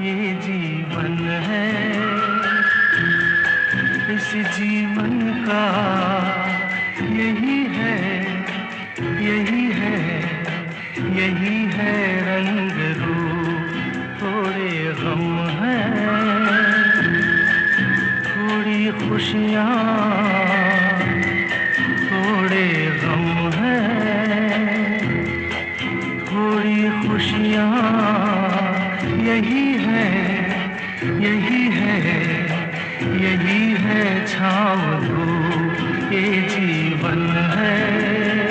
ये जीवन है, इस जीवन का यही है, यही है, यही है रंग रूप। थोड़े गम हैं, थोड़ी खुशियाँ, थोड़े गम हैं, थोड़ी खुशियाँ, यही है, यही है, यही है छाँव धूप। ये जीवन है।